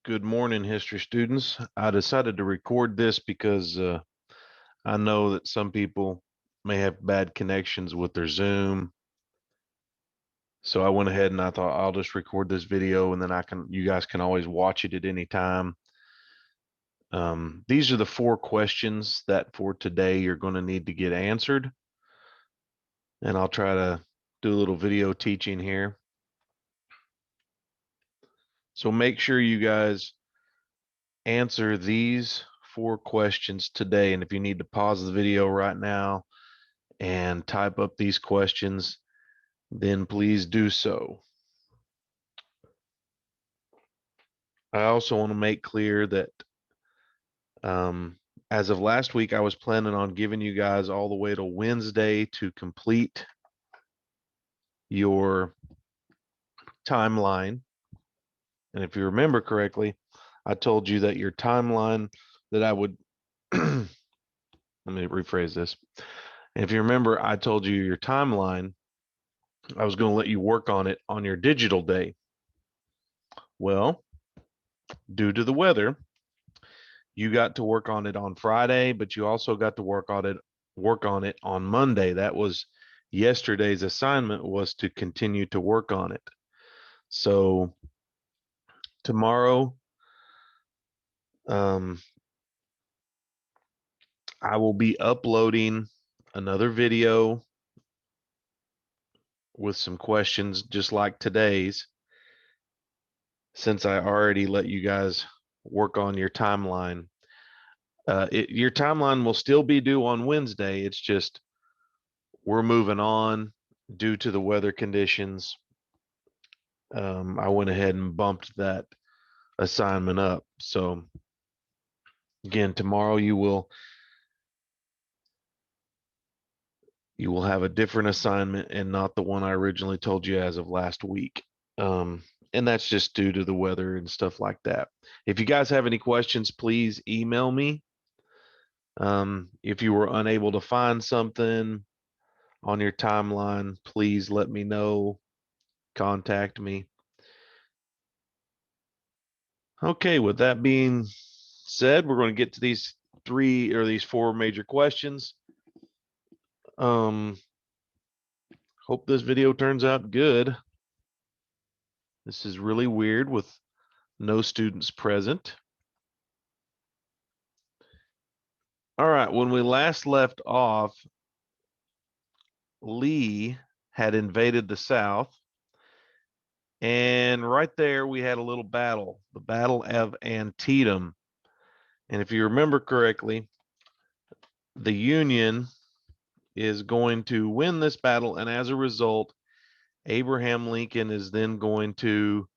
Good morning, history students. I decided to record this because I know that some people may have bad connections with their Zoom. So I went ahead and I thought I'll just record this video and then you guys can always watch it at any time. These are the 4 questions that for today you're going to need to get answered. And I'll try to do a little video teaching here. So make sure you guys answer these 4 questions today. And if you need to pause the video right now and type up these questions, then please do so. I also want to make clear that as of last week, I was planning on giving you guys all the way to Wednesday to complete your timeline. And if you remember correctly, I told you that your timeline that I would, let me rephrase this. If you remember, I told you your timeline, I was going to let you work on it on your digital day. Well, due to the weather, you got to work on it on Friday, but you also got to work on it on Monday. That was yesterday's assignment, was to continue to work on it. So tomorrow, I will be uploading another video with some questions just like today's, since I already let you guys work on your timeline. Your timeline will still be due on Wednesday. It's just we're moving on due to the weather conditions. I went ahead and bumped that assignment up. So again, tomorrow you will have a different assignment and not the one I originally told you as of last week. And that's just due to the weather and stuff like that. If you guys have any questions, please email me. If you were unable to find something on your timeline, please let me know. Contact me. Okay, with that being said, we're going to get to these 4 major questions. Hope this video turns out good. This is really weird with no students present. All right, when we last left off, Lee had invaded the South. And right there, we had a little battle, the Battle of Antietam. And if you remember correctly, the Union is going to win this battle. And as a result, Abraham Lincoln is then going to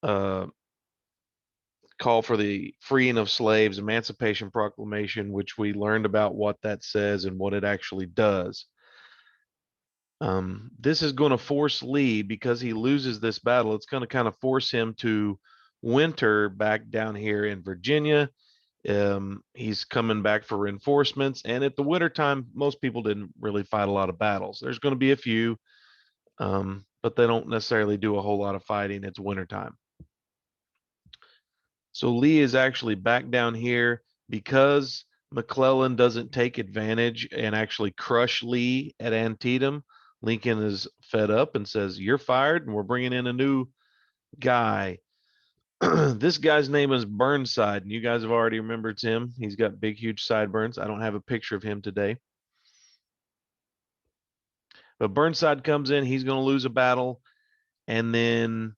call for the freeing of slaves, Emancipation Proclamation, which we learned about what that says and what it actually does. This is going to force Lee, because he loses this battle, it's going to kind of force him to winter back down here in Virginia. He's coming back for reinforcements. And at the winter time, most people didn't really fight a lot of battles. There's going to be a few, but they don't necessarily do a whole lot of fighting. It's wintertime. So Lee is actually back down here because McClellan doesn't take advantage and actually crush Lee at Antietam. Lincoln is fed up and says, "You're fired, and we're bringing in a new guy." This guy's name is Burnside, and you guys have already remembered him. He's got big, huge sideburns. I don't have a picture of him today. But Burnside comes in. He's going to lose a battle. And then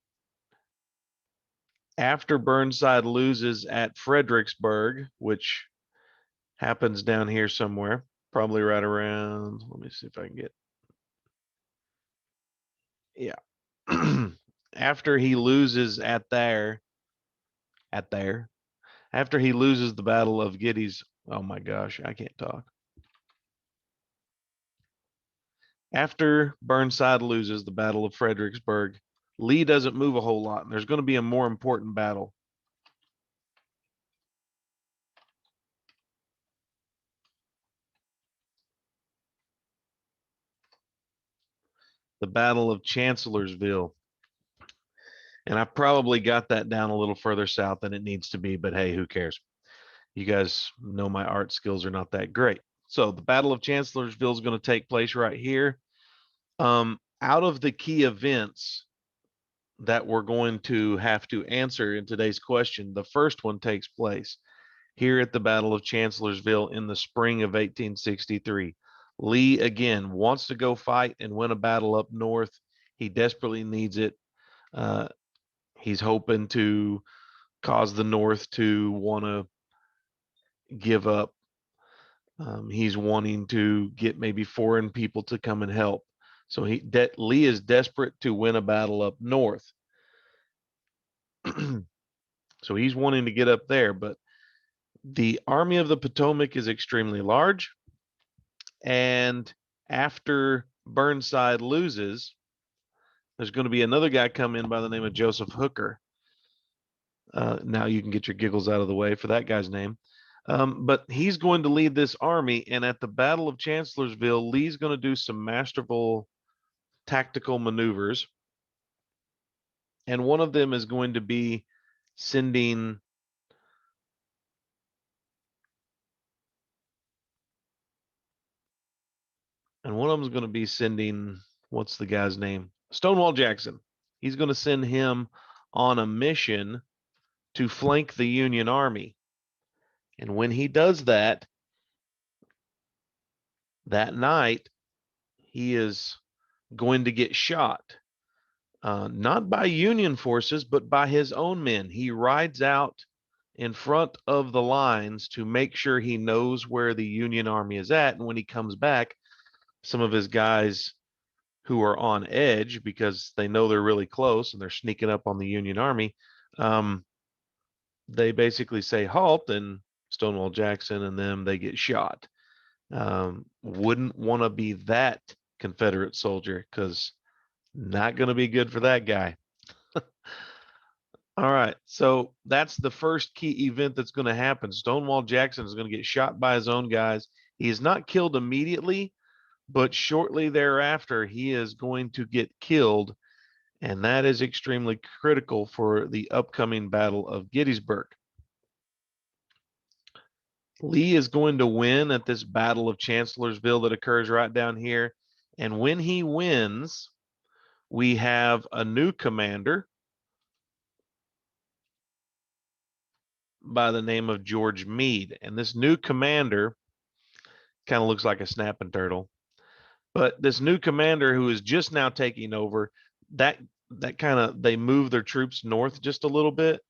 after Burnside loses at Fredericksburg, which happens down here somewhere, probably right around, let me see if I can get, yeah. After he loses after he loses the Battle of Gettysburg, oh my gosh, I can't talk. After Burnside loses the Battle of Fredericksburg, Lee doesn't move a whole lot, and there's going to be a more important battle. The Battle of Chancellorsville. And I probably got that down a little further south than it needs to be, but hey, who cares? You guys know my art skills are not that great. So the Battle of Chancellorsville is going to take place right here. Out of the key events that we're going to have to answer in today's question, the first one takes place here at the Battle of Chancellorsville in the spring of 1863. Lee again wants to go fight and win a battle up north. He desperately needs it. Uh, he's hoping to cause the North to want to give up. He's wanting to get maybe foreign people to come and help. So Lee is desperate to win a battle up north. So he's wanting to get up there, but the Army of the Potomac is extremely large. And after Burnside loses, there's going to be another guy come in by the name of Joseph Hooker. Now you can get your giggles out of the way for that guy's name. But he's going to lead this army. And at the Battle of Chancellorsville, Lee's going to do some masterful tactical maneuvers. And one of them is going to be sending what's the guy's name? Stonewall Jackson. He's going to send him on a mission to flank the Union Army. And when he does that, that night, he is going to get shot. Not by Union forces, but by his own men. He rides out in front of the lines to make sure he knows where the Union Army is at. And when he comes back, some of his guys who are on edge because they know they're really close and they're sneaking up on the Union Army, they basically say halt, and Stonewall Jackson and them, they get shot. Wouldn't want to be that Confederate soldier, because not going to be good for that guy. All right, so that's the first key event that's going to happen. Stonewall Jackson is going to get shot by his own guys. He is not killed immediately, but shortly thereafter, he is going to get killed, and that is extremely critical for the upcoming Battle of Gettysburg. Lee is going to win at this Battle of Chancellorsville that occurs right down here, and when he wins, we have a new commander by the name of George Meade. And this new commander kind of looks like a snapping turtle. But this new commander who is just now taking over, that kind of, they move their troops north just a little bit,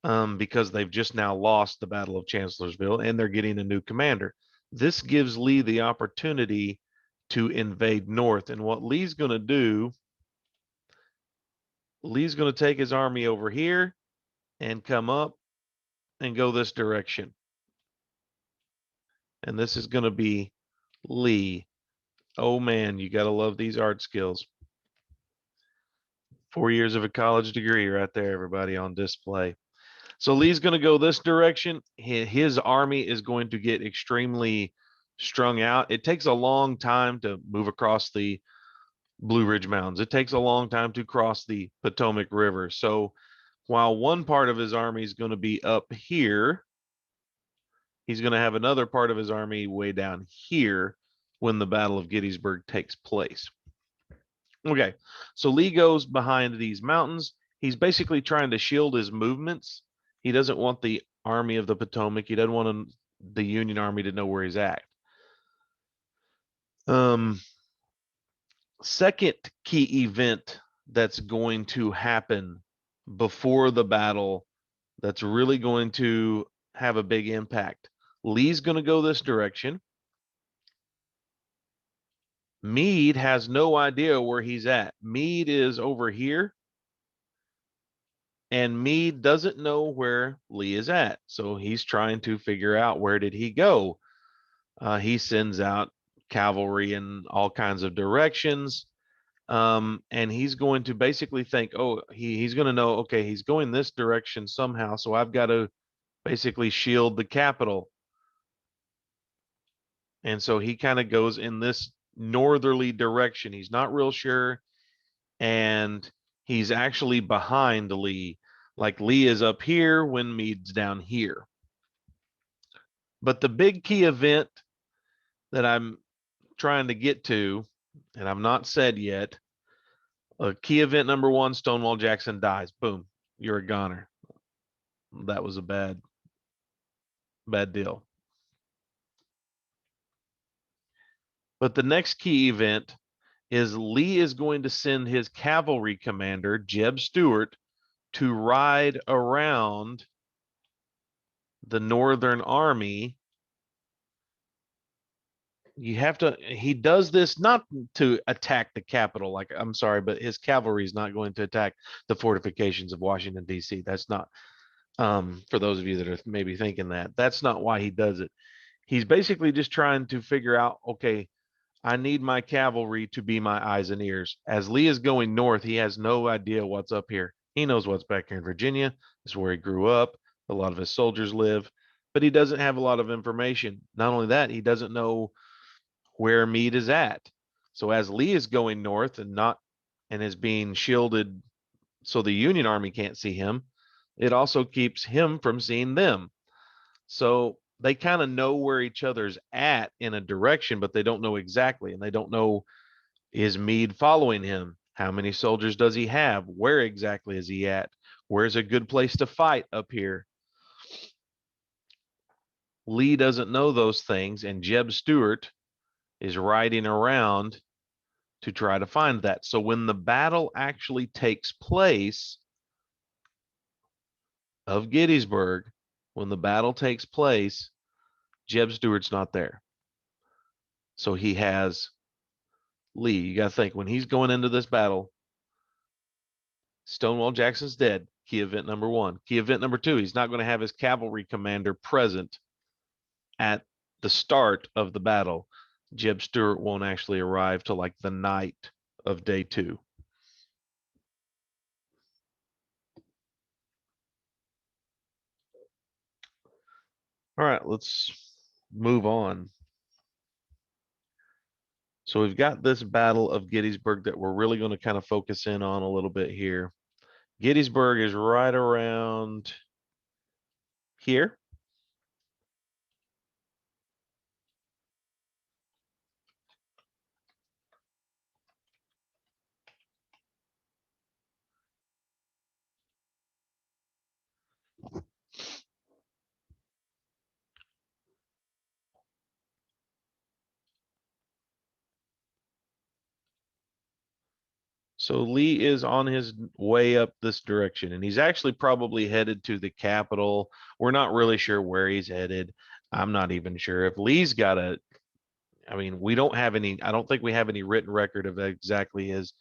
because they've just now lost the Battle of Chancellorsville and they're getting a new commander. This gives Lee the opportunity to invade north. And what Lee's going to do, Lee's going to take his army over here and come up and go this direction. And this is going to be Lee. Oh man, you got to love these art skills. 4 years of a college degree right there, everybody, on display. So Lee's going to go this direction. His army is going to get extremely strung out. It takes a long time to move across the Blue Ridge Mountains. It takes a long time to cross the Potomac River. So while one part of his army is going to be up here, he's going to have another part of his army way down here when the Battle of Gettysburg takes place. Okay, so Lee goes behind these mountains. He's basically trying to shield his movements. He doesn't want the Army of the Potomac. He doesn't want the Union Army to know where he's at. Second key event that's going to happen before the battle that's really going to have a big impact. Lee's going to go this direction. Meade has no idea where he's at. Meade is over here, and Meade doesn't know where Lee is at. So he's trying to figure out, where did he go? He sends out cavalry in all kinds of directions. And he's going to basically think, oh, he's going to know, okay, he's going this direction somehow. So I've got to basically shield the capital. And so he kind of goes in this northerly direction. He's not real sure. And He's actually behind Lee. Like Lee is up here when Mead's down here. But the big key event that I'm trying to get to, and I'm not said yet, key event number 1, Stonewall Jackson dies. Boom, you're a goner. That was a bad deal. But the next key event is Lee is going to send his cavalry commander, Jeb Stuart, to ride around the Northern Army. He does this not to attack the capital. Like, I'm sorry, but his cavalry is not going to attack the fortifications of Washington, D.C. That's not, for those of you that are maybe thinking that's not why he does it. He's basically just trying to figure out, okay, I need my cavalry to be my eyes and ears. As Lee is going north, he has no idea what's up here. He knows what's back here in Virginia. This is where he grew up. A lot of his soldiers live, but he doesn't have a lot of information. Not only that, he doesn't know where Meade is at. So as Lee is going north and is being shielded so the Union Army can't see him, it also keeps him from seeing them. So they kind of know where each other's at in a direction, but they don't know exactly. And they don't know, is Meade following him? How many soldiers does he have? Where exactly is he at? Where's a good place to fight up here? Lee doesn't know those things, and Jeb Stuart is riding around to try to find that. So when the battle actually takes place of Gettysburg, when the battle takes place, Jeb Stuart's not there. So he has Lee. You got to think, when he's going into this battle, Stonewall Jackson's dead. Key event number 1. Key event number 2, he's not going to have his cavalry commander present at the start of the battle. Jeb Stuart won't actually arrive till like the night of day 2. All right, let's move on. So we've got this Battle of Gettysburg that we're really going to kind of focus in on a little bit here. Gettysburg is right around here. So Lee is on his way up this direction, and he's actually probably headed to the capital. We're not really sure where he's headed. I'm not even sure if Lee's got I mean, we don't have any, I don't think we have any written record of exactly his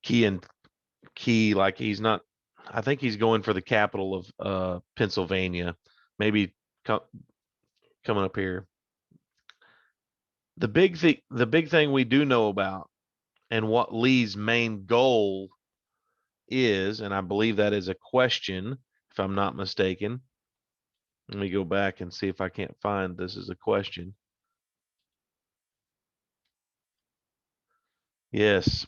key. Like, he's not, I think he's going for the capital of Pennsylvania, maybe coming up here. The big thing we do know about, and what Lee's main goal is, and I believe that is a question, if I'm not mistaken. Let me go back and see if I can't find this as a question. Yes,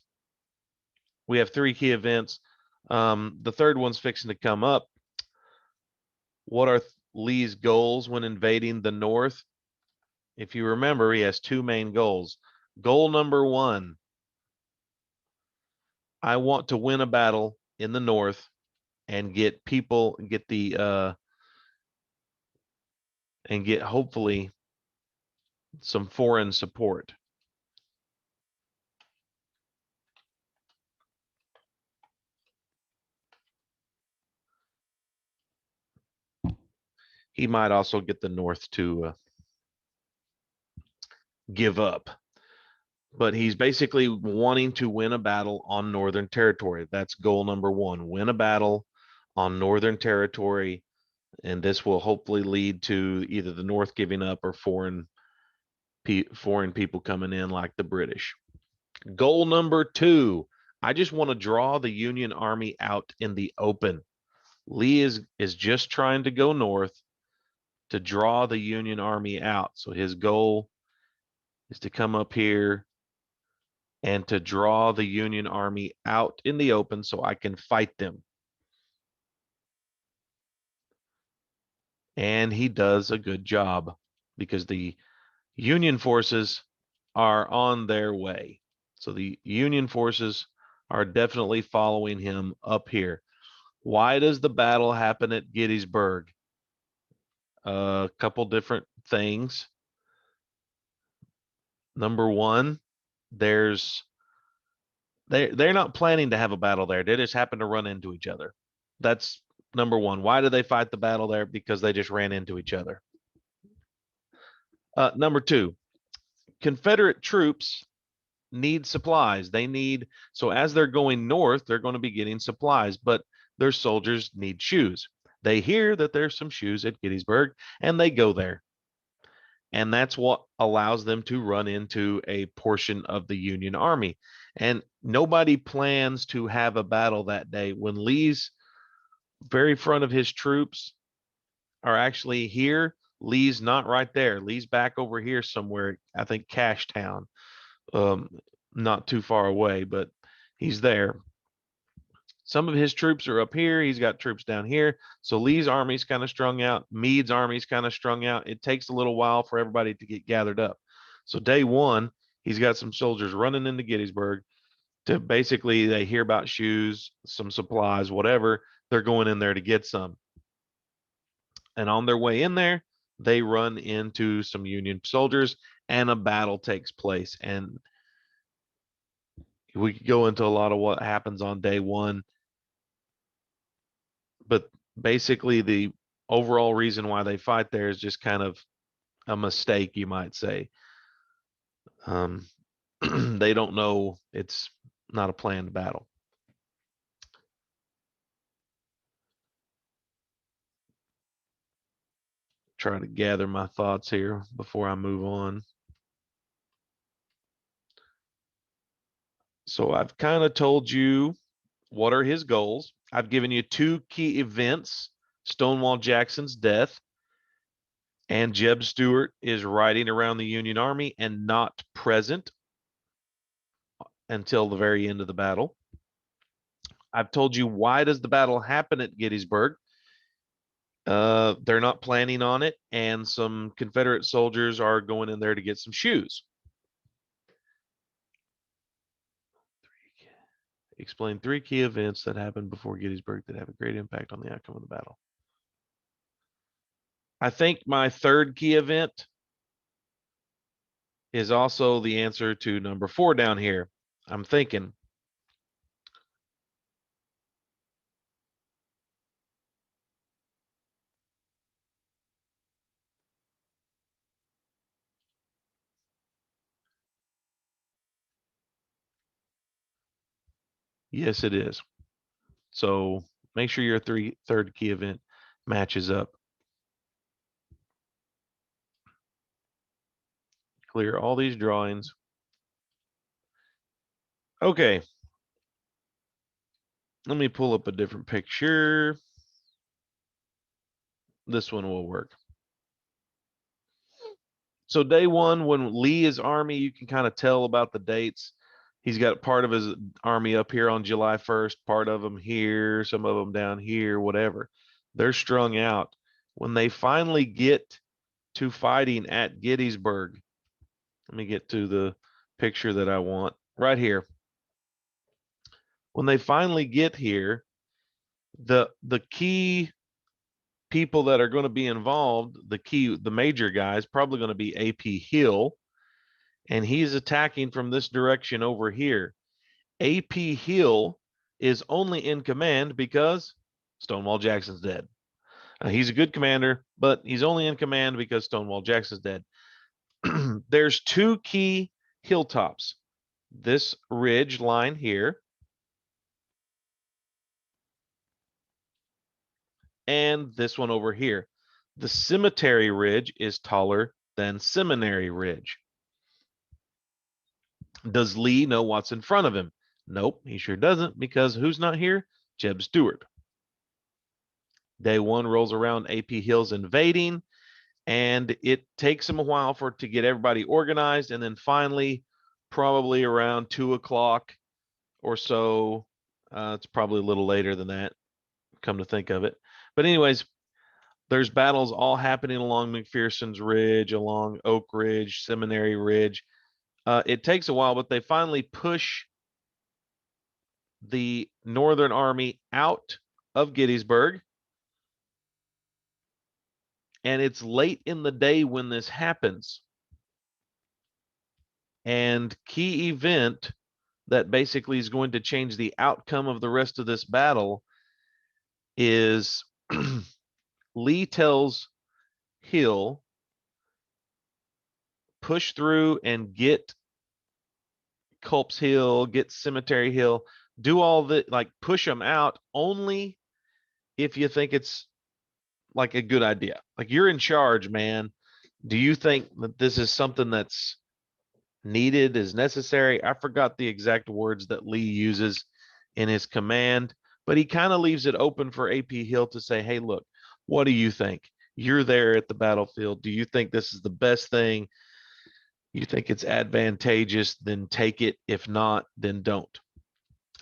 we have 3 key events. The third one's fixing to come up. What are Lee's goals when invading the North? If you remember, he has 2 main goals. Goal number 1, I want to win a battle in the North and get hopefully some foreign support. He might also get the North to give up, but he's basically wanting to win a battle on Northern territory. That's goal number 1, win a battle on Northern territory, and this will hopefully lead to either the North giving up or foreign people coming in, like the British. Goal number 2, I just want to draw the Union Army out in the open. Lee is just trying to go north to draw the Union Army out. So his goal is to come up here and to draw the Union army out in the open so I can fight them. And he does a good job because the Union forces are on their way. So the Union forces are definitely following him up here. Why does the battle happen at Gettysburg? A couple different things. Number one, there's they're not planning to have a battle there. They just happen to run into each other. That's number one. Why did they fight the battle there? Because they just ran into each other. Number two, Confederate troops need supplies. They need, so as they're going north, they're going to be getting supplies, but their soldiers need shoes. They hear that there's some shoes at Gettysburg and they go there. And that's what allows them to run into a portion of the Union Army. And nobody plans to have a battle that day when Lee's very front of his troops are actually here. Lee's not right there. Lee's back over here somewhere, I think Cashtown, um, not too far away, but he's there. Some of his troops are up here. He's got troops down here. So Lee's army's kind of strung out. Meade's army's kind of strung out. It takes a little while for everybody to get gathered up. So day one, he's got some soldiers running into Gettysburg to basically, they hear about shoes, some supplies, whatever. They're going in there to get some. And on their way in there, they run into some Union soldiers and a battle takes place. And we could go into a lot of what happens on day one, but basically the overall reason why they fight there is just kind of a mistake, you might say. They don't know, it's not a planned battle. Try to gather my thoughts here before I move on. So I've kind of told you what are his goals. I've given you two key events: Stonewall Jackson's death, and Jeb Stuart is riding around the Union Army and not present until the very end of the battle. I've told you, why does the battle happen at Gettysburg? They're not planning on it, and some Confederate soldiers are going in there to get some shoes. Explain three key events that happened before Gettysburg that have a great impact on the outcome of the battle. I think my third key event is also the answer to number 4 down here. I'm thinking. Yes, it is. So make sure your third key event matches up. Clear all these drawings. Okay. Let me pull up a different picture. This one will work. So day one, when Lee is army, you can kind of tell about the dates. He's got part of his army up here on July 1st, part of them here, some of them down here, whatever. They're strung out. When they finally get to fighting at Gettysburg, let me get to the picture that I want right here. When they finally get here, the key people that are going to be involved, the major guy is probably going to be AP Hill, and he's attacking from this direction over here. AP Hill is only in command because Stonewall Jackson's dead. He's a good commander, but he's only in command because Stonewall Jackson's dead. There's two key hilltops. This ridge line here and this one over here. The Cemetery Ridge is taller than Seminary Ridge. Does Lee know what's in front of him? Nope, he sure doesn't, because who's not here? Jeb Stuart. Day one rolls around, AP Hill's invading, and it takes him a while to get everybody organized, and then finally probably around 2 o'clock or so. It's probably a little later than that, come to think of it. But anyways, there's battles all happening along McPherson's Ridge, along Oak Ridge, Seminary Ridge. It takes a while, but they finally push the Northern Army out of Gettysburg. And it's late in the day when this happens. And key event that basically is going to change the outcome of the rest of this battle is Lee tells Hill, push through and get Culp's Hill, get Cemetery Hill, do all the, like, push them out only if you think it's like a good idea. Like, you're in charge, man. Do you think that this is something that's needed, is necessary? I forgot the exact words that Lee uses in his command, but he kind of leaves it open for AP Hill to say, hey, look, what do you think? You're there at the battlefield. Do you think this is the best thing? You think it's advantageous? Then take it. If not, then don't.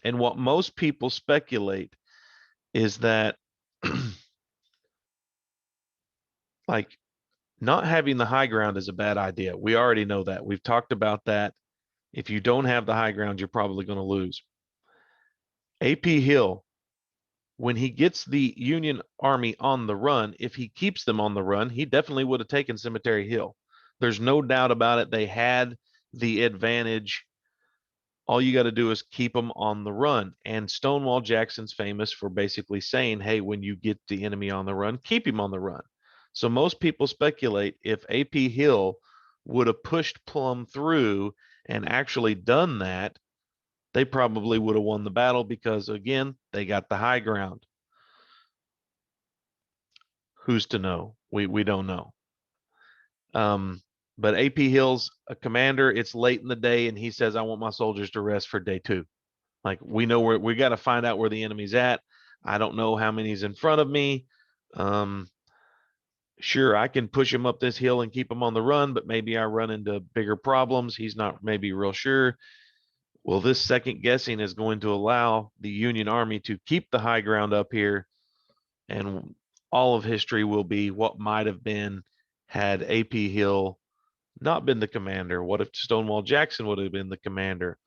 And what most people speculate is that like, not having the high ground is a bad idea. We already know that. We've talked about that. If you don't have the high ground, you're probably going to lose. AP Hill, when he gets the Union Army on the run, if he keeps them on the run, he definitely would have taken Cemetery Hill. There's no doubt about it. They had the advantage. All you got to do is keep them on the run. And Stonewall Jackson's famous for basically saying, hey, when you get the enemy on the run, keep him on the run. So most people speculate if AP Hill would have pushed Plum through and actually done that, they probably would have won the battle because, again, they got the high ground. Who's to know? We don't know. But AP Hill's a commander. It's late in the day, and he says, I want my soldiers to rest for day 2. Like, we know where we got to find out where the enemy's at. I don't know how many's in front of me. Sure, I can push him up this hill and keep him on the run, but maybe I run into bigger problems. He's not maybe real sure. Well, this second guessing is going to allow the Union Army to keep the high ground up here, and all of history will be what might have been had AP Hill not been the commander. What if Stonewall Jackson would have been the commander?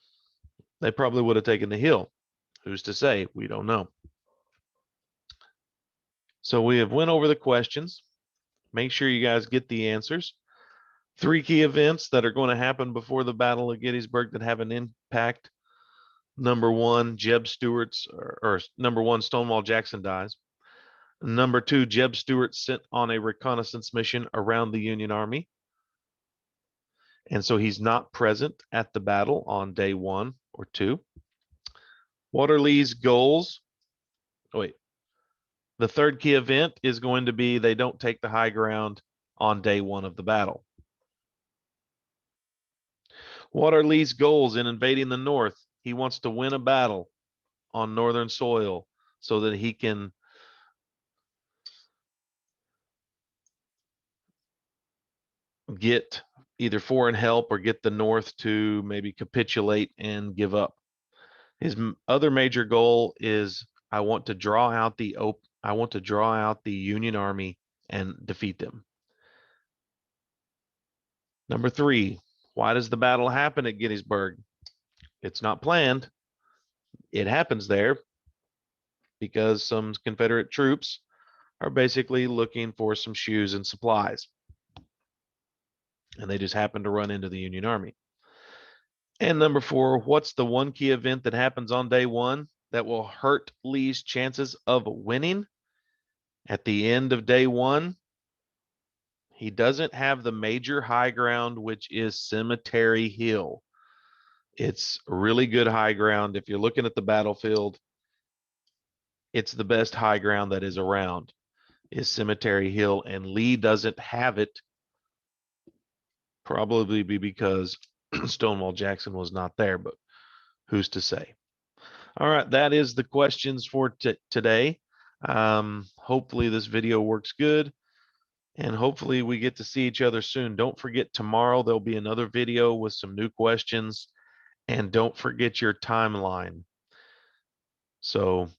They probably would have taken the hill. Who's to say? We don't know. So we have went over the questions. Make sure you guys get the answers. 3 key events that are going to happen before the Battle of Gettysburg that have an impact. Number 1, Jeb Stuart's, or number 1, Stonewall Jackson dies. Number 2, Jeb Stuart sent on a reconnaissance mission around the Union Army. And so he's not present at the battle on day 1 or 2. What are Lee's goals? Oh, wait. The 3rd key event is going to be they don't take the high ground on day 1 of the battle. What are Lee's goals in invading the North? He wants to win a battle on Northern soil so that he can get either foreign help or get the North to maybe capitulate and give up. His other major goal is I want to draw out the Union Army and defeat them. Number 3, why does the battle happen at Gettysburg? It's not planned. It happens there because some Confederate troops are basically looking for some shoes and supplies. And they just happen to run into the Union Army. And number 4, what's the 1 key event that happens on day 1 that will hurt Lee's chances of winning? At the end of day 1, he doesn't have the major high ground, which is Cemetery Hill. It's really good high ground. If you're looking at the battlefield, it's the best high ground that is around, is Cemetery Hill, and Lee doesn't have it, probably because Stonewall Jackson was not there, but who's to say? All right, that is the questions for today. Hopefully this video works good. and hopefully we get to see each other soon. Don't forget, tomorrow there'll be another video with some new questions, and don't forget your timeline. So,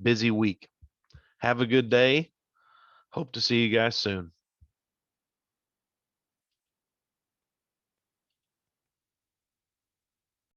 busy week. Have a good day. Hope to see you guys soon.